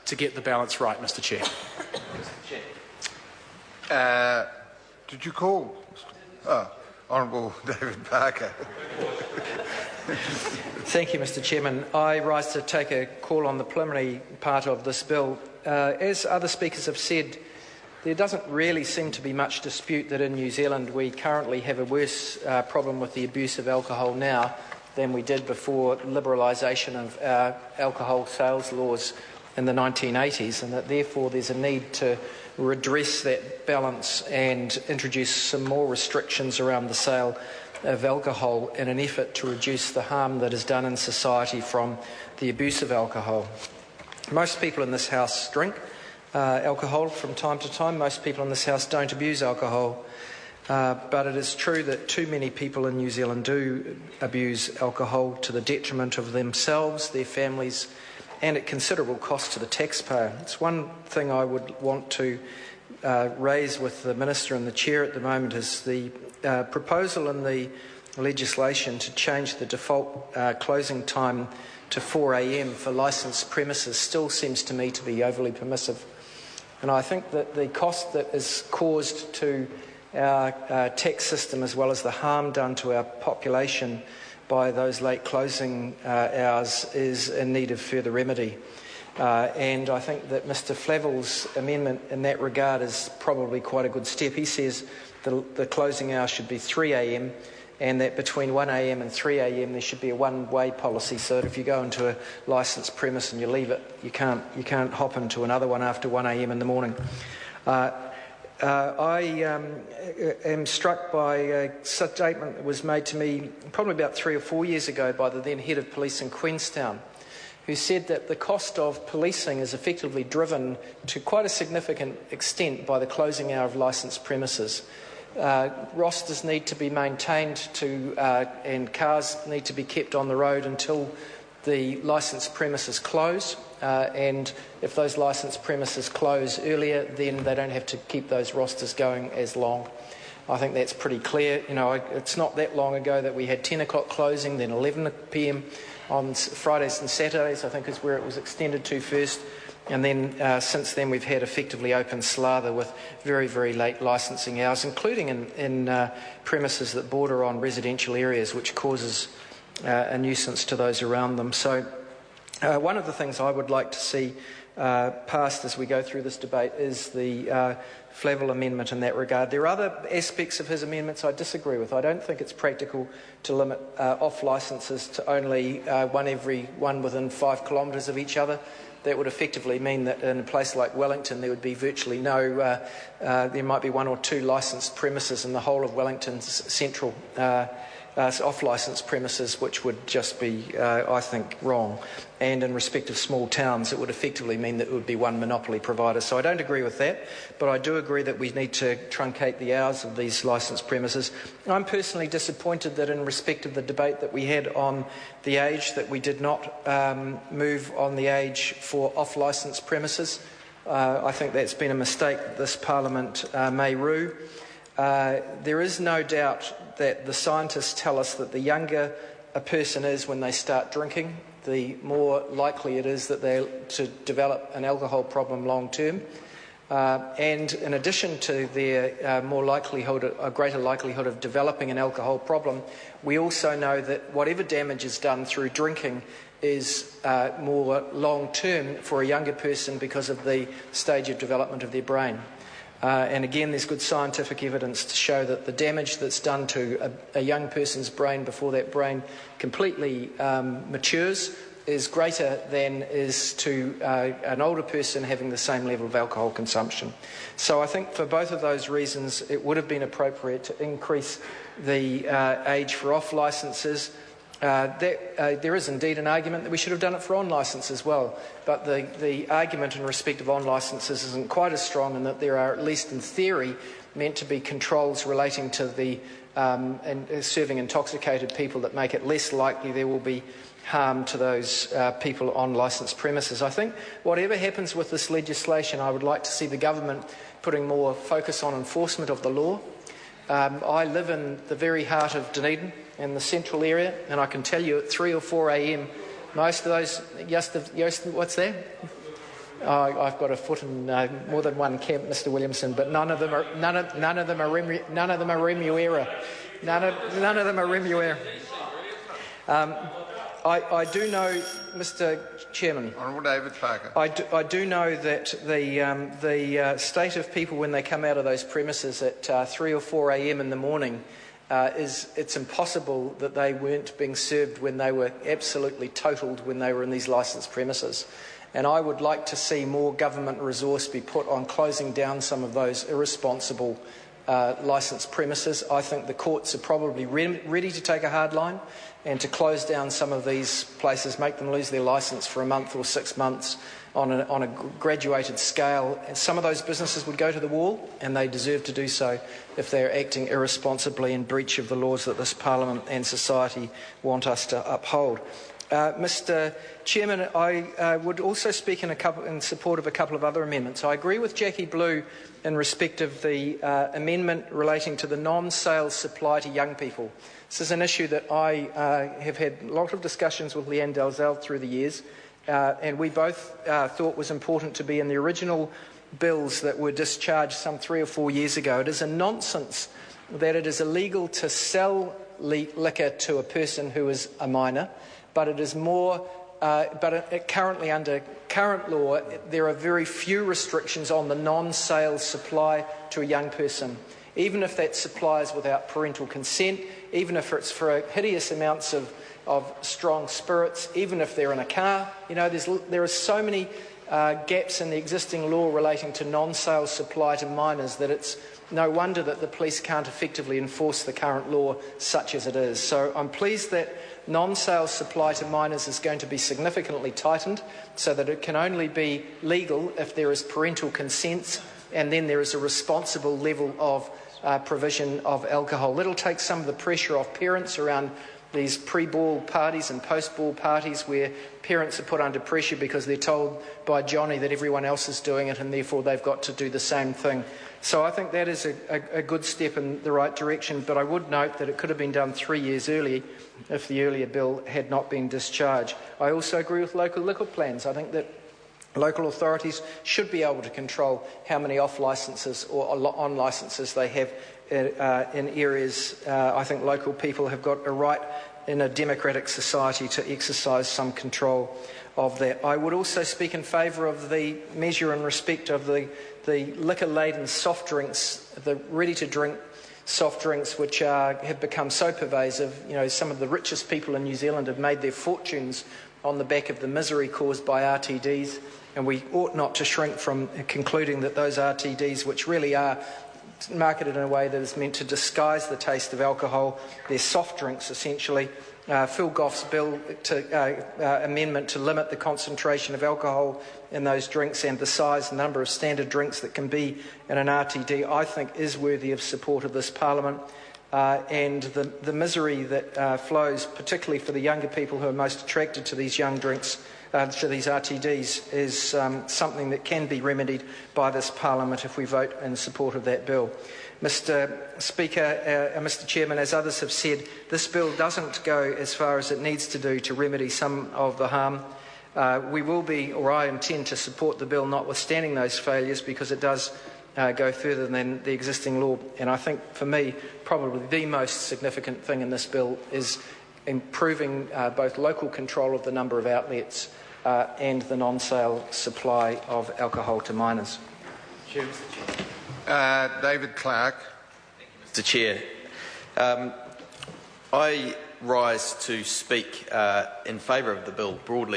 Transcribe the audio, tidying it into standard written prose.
to get the balance right, Mr Chair. Did you call? Honourable David Parker. Thank you, Mr Chairman. I rise to take a call on the preliminary part of this bill. As other speakers have said, there doesn't really seem to be much dispute that in New Zealand we currently have a worse problem with the abuse of alcohol now than we did before liberalisation of our alcohol sales laws in the 1980s, and that therefore there's a need to redress that balance and introduce some more restrictions around the sale of alcohol in an effort to reduce the harm that is done in society from the abuse of alcohol. Most people in this House drink alcohol from time to time. Most people in this House don't abuse alcohol. But it is true that too many people in New Zealand do abuse alcohol to the detriment of themselves, their families, and at considerable cost to the taxpayer. It's one thing I would want to raise with the Minister and the Chair at the moment is the proposal in the legislation to change the default closing time to 4 a.m. for licensed premises still seems to me to be overly permissive. And I think that the cost that is caused to our tax system, as well as the harm done to our population by those late closing hours, is in need of further remedy. And I think that Mr Flavel's amendment in that regard is probably quite a good step. He says the closing hour should be 3 a.m. and that between 1 a.m. and 3 a.m. there should be a one-way policy, so that if you go into a licensed premise and you leave it, you can't hop into another one after 1 a.m. in the morning. I am struck by a statement that was made to me probably about 3 or 4 years ago by the then head of police in Queenstown, who said that the cost of policing is effectively driven to quite a significant extent by the closing hour of licensed premises. Rosters need to be maintained and cars need to be kept on the road until the licensed premises close, and if those licensed premises close earlier, then they don't have to keep those rosters going as long. I think that's pretty clear. You know, it's not that long ago that we had 10 o'clock closing, then 11 p.m. on Fridays and Saturdays, I think is where it was extended to first. And then since then we've had effectively open slather with very, very late licensing hours, including in premises that border on residential areas, which causes a nuisance to those around them. So one of the things I would like to see passed as we go through this debate is the Flavel amendment in that regard. There are other aspects of his amendments I disagree with. I don't think it's practical to limit off licences to only one within 5 kilometres of each other. That would effectively mean that in a place like Wellington there would be virtually no, there might be 1 or 2 licensed premises in the whole of Wellington's central off-licensed premises, which would just be, I think, wrong. And in respect of small towns, it would effectively mean that it would be one monopoly provider. So I don't agree with that, but I do agree that we need to truncate the hours of these licensed premises. I'm personally disappointed that in respect of the debate that we had on the age, that we did not move on the age for off-licensed premises. I think that's been a mistake that this Parliament may rue. There is no doubt that the scientists tell us that the younger a person is when they start drinking, the more likely it is that they're to develop an alcohol problem long term. And in addition to their a greater likelihood of developing an alcohol problem, we also know that whatever damage is done through drinking is more long term for a younger person because of the stage of development of their brain. And again, there's good scientific evidence to show that the damage that's done to a young person's brain before that brain completely matures is greater than is to an older person having the same level of alcohol consumption. So I think for both of those reasons it would have been appropriate to increase the age for off licences. There is indeed an argument that we should have done it for on licence as well, but the argument in respect of on licences isn't quite as strong, in that there are, at least in theory, meant to be controls relating to the serving intoxicated people that make it less likely there will be harm to those people on licensed premises. I think whatever happens with this legislation, I would like to see the government putting more focus on enforcement of the law. I live in the very heart of Dunedin, in the central area, and I can tell you at 3 or 4 a.m, most of those, what's that? I've got a foot in more than one camp, Mr. Williamson, but none of them are Remuera. None of them are Remuera. I do know, Mr. Chairman. Honourable David Parker. I do know that the state of people when they come out of those premises at 3 or 4 a.m. in the morning it's impossible that they weren't being served when they were absolutely totaled when they were in these licensed premises. And I would like to see more government resource be put on closing down some of those irresponsible licensed premises. I think the courts are probably ready to take a hard line and to close down some of these places, make them lose their licence for a month or 6 months on a graduated scale. And some of those businesses would go to the wall, and they deserve to do so if they're acting irresponsibly in breach of the laws that this Parliament and society want us to uphold. Mr. Chairman, I would also speak in support of a couple of other amendments. I agree with Jackie Blue in respect of the amendment relating to the non-sales supply to young people. This is an issue that I have had a lot of discussions with Leanne Dalzell through the years, and we both thought was important to be in the original bills that were discharged some 3 or 4 years ago. It is a nonsense that it is illegal to sell liquor to a person who is a minor, but it is more. Currently, under current law, there are very few restrictions on the non-sales supply to a young person. Even if that supply is without parental consent, even if it's for hideous amounts of strong spirits, even if they're in a car, there are so many gaps in the existing law relating to non-sales supply to minors that it's no wonder that the police can't effectively enforce the current law such as it is. So I'm pleased that non-sales supply to minors is going to be significantly tightened so that it can only be legal if there is parental consent and then there is a responsible level of provision of alcohol. That'll take some of the pressure off parents around these pre-ball parties and post-ball parties where parents are put under pressure because they're told by Johnny that everyone else is doing it and therefore they've got to do the same thing. So I think that is a good step in the right direction, but I would note that it could have been done 3 years early if the earlier bill had not been discharged. I also agree with local liquor plans. I think that local authorities should be able to control how many off-licences or on-licences they have in areas. I think local people have got a right in a democratic society to exercise some control of that. I would also speak in favour of the measure in respect of the liquor-laden soft drinks, the ready-to-drink soft drinks which have become so pervasive. Some of the richest people in New Zealand have made their fortunes on the back of the misery caused by RTDs, and we ought not to shrink from concluding that those RTDs, which really are marketed in a way that is meant to disguise the taste of alcohol, they're soft drinks essentially. Phil Goff's bill amendment to limit the concentration of alcohol in those drinks and the size and number of standard drinks that can be in an RTD, I think is worthy of support of this Parliament. And the misery that flows, particularly for the younger people who are most attracted to these young drinks, to these RTDs, is something that can be remedied by this Parliament if we vote in support of that bill. Mr. Speaker, Mr. Chairman, as others have said, this bill doesn't go as far as it needs to do to remedy some of the harm. We will be, or I intend to support the bill notwithstanding those failures, because it does go further than the existing law. And I think, for me, probably the most significant thing in this bill is improving both local control of the number of outlets and the non-sale supply of alcohol to minors. David Clark. Mr. Chair, I rise to speak in favour of the bill broadly.